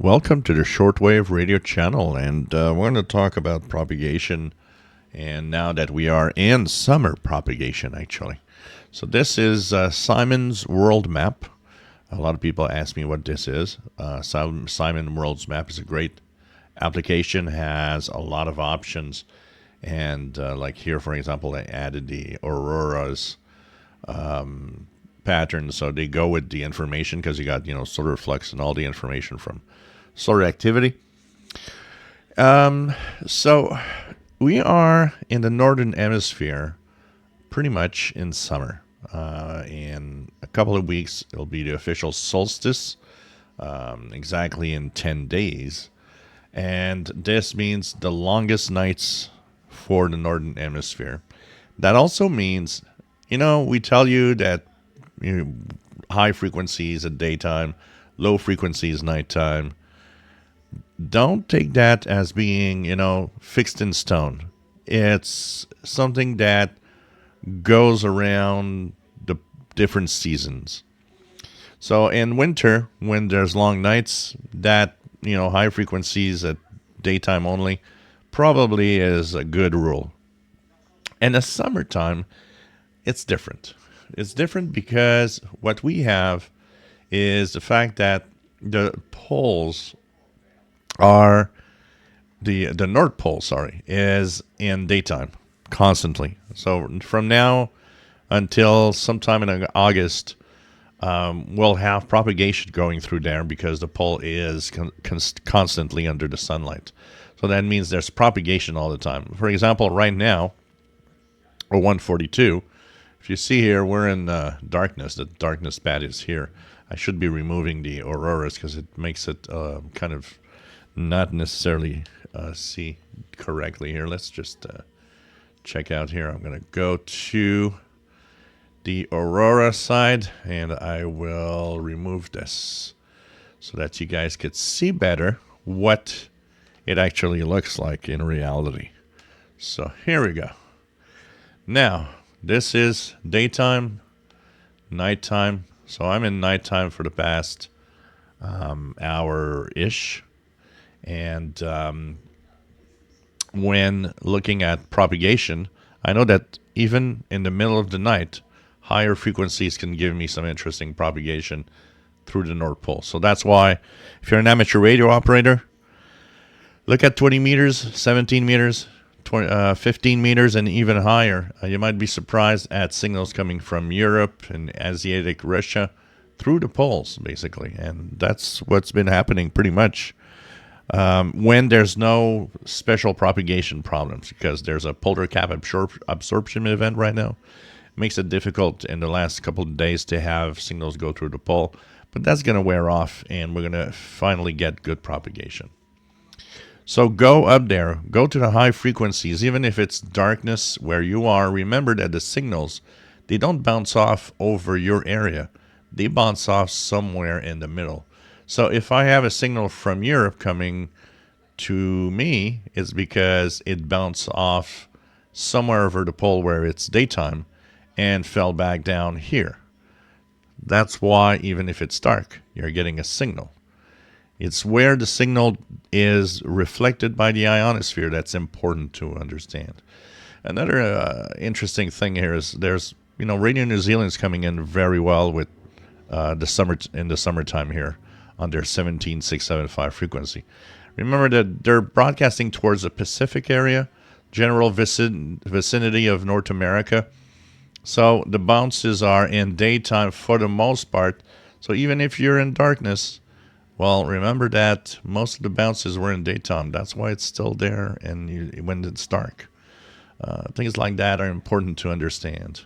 Welcome to the Shortwave radio channel, and we're going to talk about propagation. And now that we are in summer propagation, actually. So this is Simon's World Map. A lot of people ask me what this is. Simon World's Map is a great application, has a lot of options. And like here, for example, I added the auroras pattern. So they go with the information because you got, solar flux and all the information from solar activity. So we are in the northern hemisphere pretty much in summer. In a couple of weeks, it'll be the official solstice, exactly in 10 days. And this means the longest nights for the northern hemisphere. That also means, we tell you that high frequencies at daytime, low frequencies nighttime. Don't take that as being, fixed in stone. It's something that goes around the different seasons. So in winter, when there's long nights, that, high frequencies at daytime only probably is a good rule. And the summertime, it's different. It's different because what we have is the fact that the poles are the North Pole, is in daytime constantly. So from now until sometime in August, we'll have propagation going through there because the pole is constantly under the sunlight. So that means there's propagation all the time. For example, right now, or 142, if you see here, we're in darkness. The darkness pad is here. I should be removing the auroras because it makes it kind of not necessarily see correctly here. Let's just check out here. I'm going to go to the aurora side and I will remove this so that you guys could see better what it actually looks like in reality. So here we go. Now, this is daytime, nighttime. So I'm in nighttime for the past hour-ish. And when looking at propagation, I know that even in the middle of the night, higher frequencies can give me some interesting propagation through the North Pole. So that's why if you're an amateur radio operator, look at 20 meters, 17 meters, 15 meters, and even higher. You might be surprised at signals coming from Europe and Asiatic Russia through the poles, basically. And that's what's been happening pretty much. When there's no special propagation problems, because there's a polar cap absorption event right now. It makes it difficult in the last couple of days to have signals go through the pole, but that's going to wear off and we're going to finally get good propagation. So go up there, go to the high frequencies, even if it's darkness where you are. Remember that the signals, they don't bounce off over your area. They bounce off somewhere in the middle. So if I have a signal from Europe coming to me, it's because it bounced off somewhere over the pole where it's daytime and fell back down here. That's why even if it's dark, you're getting a signal. It's where the signal is reflected by the ionosphere that's important to understand. Another interesting thing here is there's, Radio New Zealand's coming in very well with the summertime here on their 17675 frequency. Remember that they're broadcasting towards the Pacific area, general vicinity of North America. So the bounces are in daytime for the most part. So even if you're in darkness, well, remember that most of the bounces were in daytime. That's why it's still there and when it's dark. Things like that are important to understand.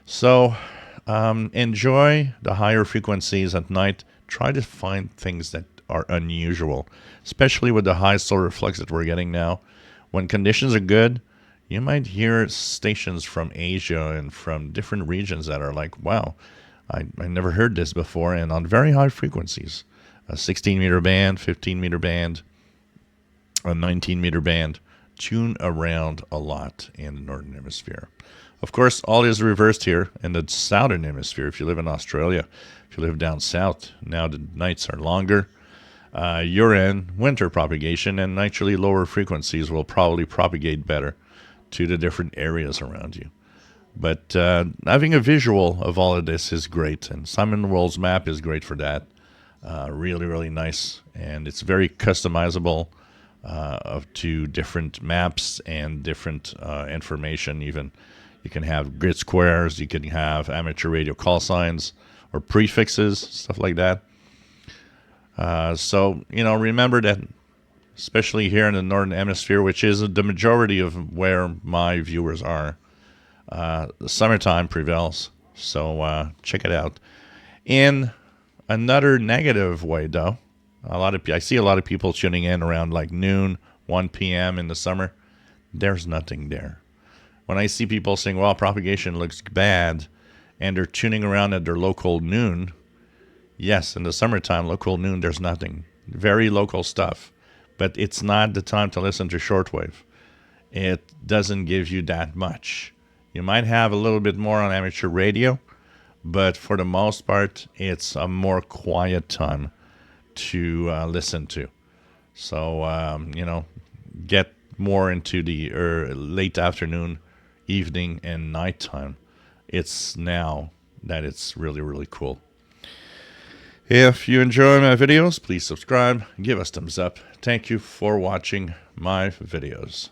So enjoy the higher frequencies at night. Try to find things that are unusual, especially with the high solar flux that we're getting now. When conditions are good, you might hear stations from Asia and from different regions that are like, wow, I never heard this before, and on very high frequencies. A 16-meter band, 15-meter band, a 19-meter band, tune around a lot in the Northern Hemisphere. Of course, all is reversed here in the Southern Hemisphere. If you live in Australia, if you live down south, now the nights are longer. you're in winter propagation, and naturally lower frequencies will probably propagate better to the different areas around you. But having a visual of all of this is great, and Simon World's map is great for that. Really, really nice, and it's very customizable to different maps and different information. Even you can have grid squares, you can have amateur radio call signs or prefixes, stuff like that. So, remember that, especially here in the Northern Hemisphere, which is the majority of where my viewers are, the summertime prevails. So check it out. In another negative way, though, I see a lot of people tuning in around like noon, 1 p.m. in the summer. There's nothing there. When I see people saying, well, propagation looks bad, and they're tuning around at their local noon, yes, in the summertime, local noon, there's nothing. Very local stuff. But it's not the time to listen to shortwave. It doesn't give you that much. You might have a little bit more on amateur radio, but for the most part, it's a more quiet time to listen to. So, get more into the late afternoon, evening, and nighttime. It's now that it's really, really cool. If you enjoy my videos, please subscribe, give us thumbs up. Thank you for watching my videos.